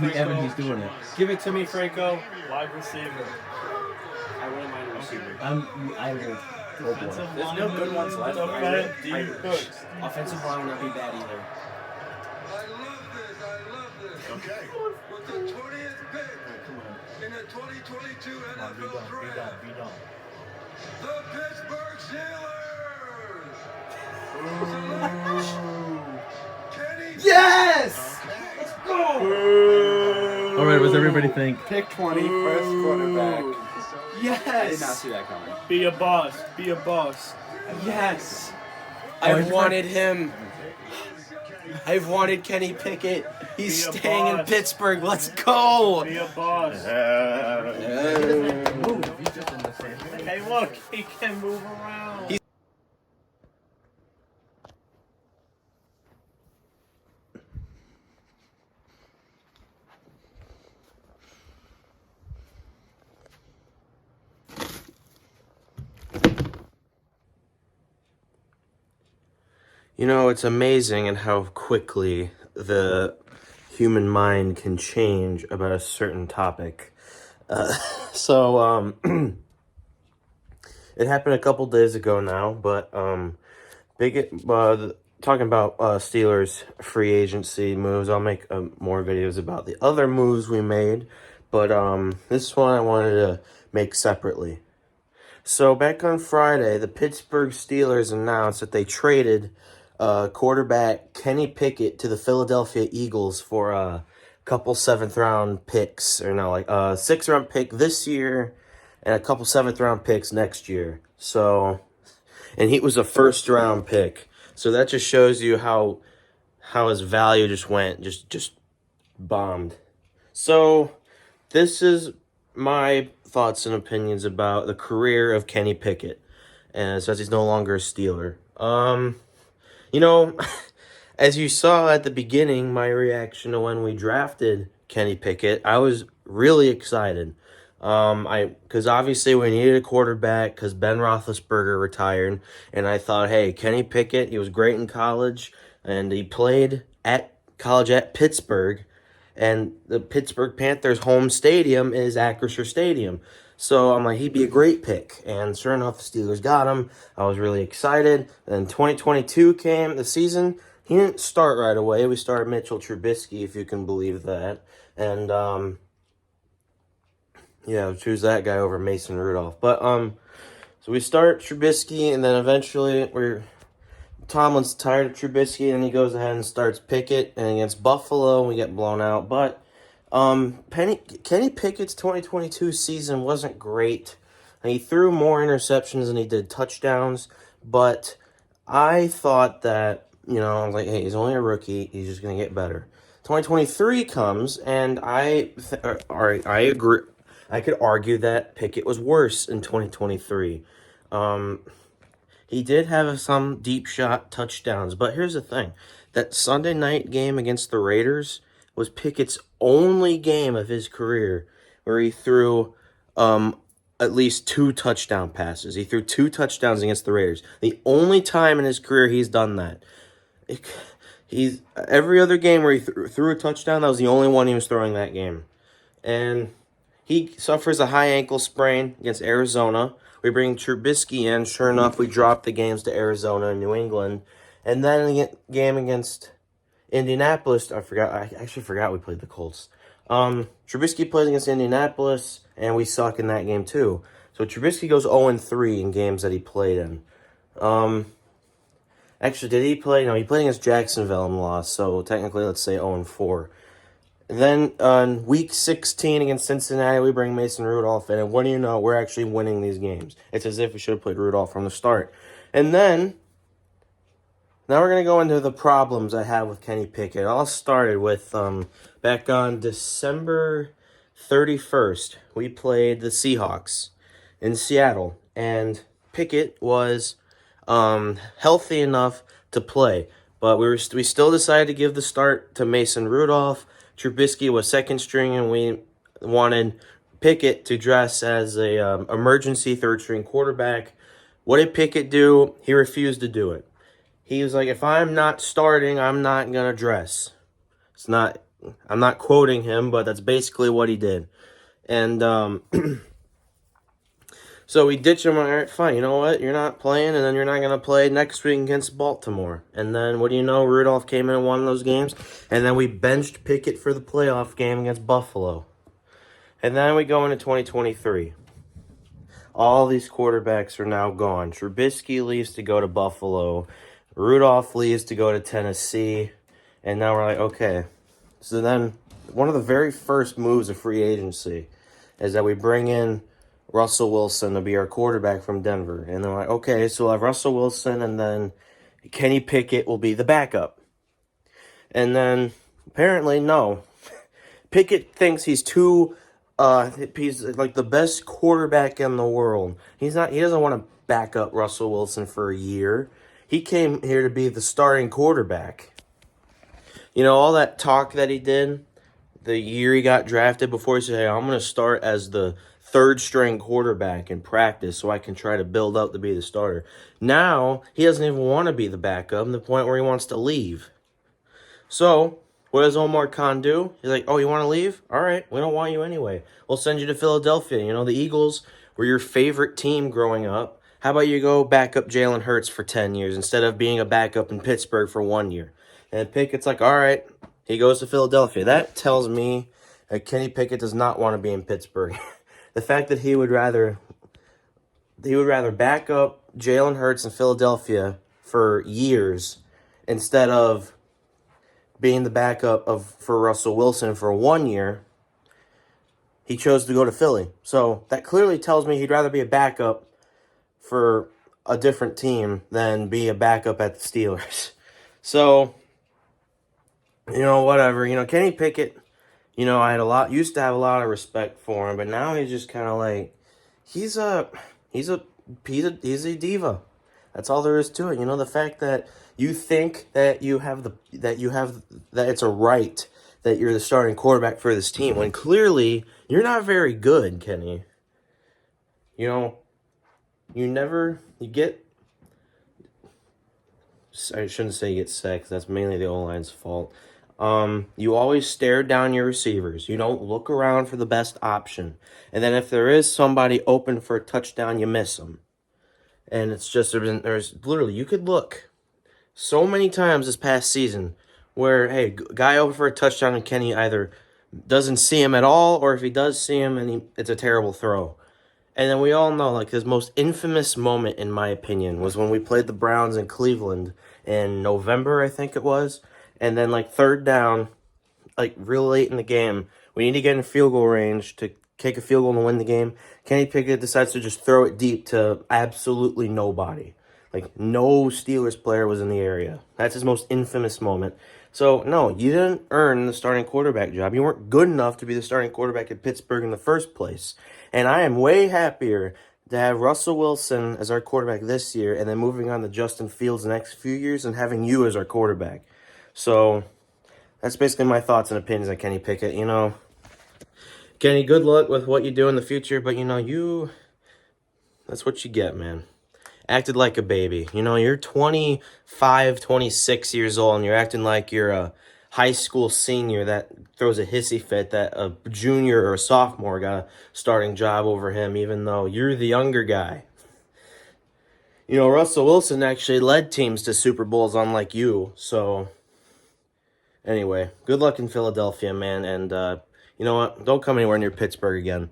Evan, he's doing it. Give it to me, Franco. Wide receiver. I wouldn't mind a receiver. I will. Oh boy. There's no good ones left. Offensive line will not be bad either. I love this. Okay. With the 20th pick in the 2022 NFL Draft, the Pittsburgh Steelers. Kenny Yes! Pickett. All right, what's everybody think? Pick 20, first quarterback. I did not Yes! see that coming. Be a boss. Be a boss. Yes! I've wanted him. I've wanted Kenny Pickett. He's Be a staying in boss. Pittsburgh. Let's go! Be a boss. Move. He's just in the same place. Hey, look. He can move around. You know, it's amazing and how quickly the human mind can change about a certain topic. So, it happened a couple days ago now, but talking about Steelers free agency moves. I'll make more videos about the other moves we made, but this one I wanted to make separately. So back on Friday, the Pittsburgh Steelers announced that they traded quarterback Kenny Pickett to the Philadelphia Eagles for a couple 7th-round picks, or no, like a 6th-round pick this year and a couple 7th-round picks next year. So, and he was a 1st-round pick. So that just shows you how his value just went, just bombed. So this is my thoughts and opinions about the career of Kenny Pickett, and it says he's no longer a Steeler. You know, as you saw at the beginning, my reaction to when we drafted Kenny Pickett, I was really excited. Because obviously we needed a quarterback because Ben Roethlisberger retired, and I thought, hey, Kenny Pickett, he was great in college, and he played at college at Pittsburgh, and the Pittsburgh Panthers' home stadium is Acrisure Stadium. So I'm like, he'd be a great pick. And sure enough, the Steelers got him. I was really excited. Then 2022 came, the season. He didn't start right away. We started Mitchell Trubisky, if you can believe that. And, yeah, choose that guy over Mason Rudolph. But, so we start Trubisky, and then eventually Tomlin's tired of Trubisky, and he goes ahead and starts Pickett. And against Buffalo, we get blown out. But Kenny Pickett's 2022 season wasn't great. He threw more interceptions than he did touchdowns, but I thought that, I was like, hey, he's only a rookie. He's just going to get better. 2023 comes, and I agree. I could argue that Pickett was worse in 2023. He did have some deep shot touchdowns, but here's the thing. That Sunday night game against the Raiders was Pickett's only game of his career where he threw at least 2 touchdown passes. He threw 2 touchdowns against the Raiders. The only time in his career he's done that. He's every other game where he threw a touchdown, that was the only one he was throwing that game. And he suffers a high ankle sprain against Arizona. We bring Trubisky in. Sure enough, we drop the games to Arizona and New England. And then the game against Indianapolis, I actually forgot we played the Colts. Trubisky plays against Indianapolis, and we suck in that game too. So Trubisky goes 0-3 in games that he played in. Actually, did he play? No, he played against Jacksonville and lost, so technically let's say 0-4. Then on week 16 against Cincinnati, we bring Mason Rudolph in, and what do you know? We're actually winning these games. It's as if we should have played Rudolph from the start. And then now we're going to go into the problems I have with Kenny Pickett. It all started with back on December 31st, we played the Seahawks in Seattle, and Pickett was healthy enough to play, but we still decided to give the start to Mason Rudolph. Trubisky was second string, and we wanted Pickett to dress as a emergency third-string quarterback. What did Pickett do? He refused to do it. He was like, if I'm not starting, I'm not going to dress. It's not I'm not quoting him, but that's basically what he did. And so we ditch him. All right, fine. You know what? You're not playing, and then you're not going to play next week against Baltimore. And then, what do you know? Rudolph came in and won those games. And then we benched Pickett for the playoff game against Buffalo. And then we go into 2023. All these quarterbacks are now gone. Trubisky leaves to go to Buffalo. Rudolph leaves to go to Tennessee. And now we're like, okay. So then, one of the very first moves of free agency is that we bring in Russell Wilson to be our quarterback from Denver. And they're like, okay, so we'll have Russell Wilson, and then Kenny Pickett will be the backup. And then, apparently, no. Pickett thinks he's he's like the best quarterback in the world. He doesn't want to back up Russell Wilson for a year. He came here to be the starting quarterback. You know, all that talk that he did the year he got drafted, before he said, hey, I'm going to start as the third string quarterback in practice so I can try to build up to be the starter. Now, he doesn't even want to be the backup to the point where he wants to leave. So, what does Omar Khan do? He's like, oh, you want to leave? All right, we don't want you anyway. We'll send you to Philadelphia. You know, the Eagles were your favorite team growing up. How about you go back up Jalen Hurts for 10 years instead of being a backup in Pittsburgh for 1 year? And Pickett's like, all right, he goes to Philadelphia. That tells me that Kenny Pickett does not want to be in Pittsburgh. The fact that he would rather back up Jalen Hurts in Philadelphia for years instead of being the backup for Russell Wilson for 1 year, he chose to go to Philly. So that clearly tells me he'd rather be a backup for a different team than be a backup at the Steelers. So, you know, whatever. You know, Kenny Pickett, you know, used to have a lot of respect for him, but now he's just kind of like, he's a diva. That's all there is to it. You know, the fact that you think that that it's a right that you're the starting quarterback for this team, when clearly you're not very good, Kenny. You know, I shouldn't say you get sacked. That's mainly the O-line's fault. You always stare down your receivers. You don't look around for the best option. And then if there is somebody open for a touchdown, you miss them. And it's just, there's literally, you could look so many times this past season where, hey, guy open for a touchdown and Kenny either doesn't see him at all, or if he does see him, and it's a terrible throw. And then we all know, like, his most infamous moment, in my opinion, was when we played the Browns in Cleveland in November, I think it was. And then, like, third down, like, real late in the game, we need to get in field goal range to kick a field goal and win the game. Kenny Pickett decides to just throw it deep to absolutely nobody. Like, no Steelers player was in the area. That's his most infamous moment. So, no, you didn't earn the starting quarterback job. You weren't good enough to be the starting quarterback at Pittsburgh in the first place. And I am way happier to have Russell Wilson as our quarterback this year and then moving on to Justin Fields the next few years and having you as our quarterback. So, that's basically my thoughts and opinions on Kenny Pickett. You know, Kenny, good luck with what you do in the future, but, you know, that's what you get, man. Acted like a baby. You know, you're 25, 26 years old, and you're acting like you're a high school senior that throws a hissy fit that a junior or a sophomore got a starting job over him, even though you're the younger guy. You know, Russell Wilson actually led teams to Super Bowls unlike you, so anyway, good luck in Philadelphia, man, and you know what? Don't come anywhere near Pittsburgh again.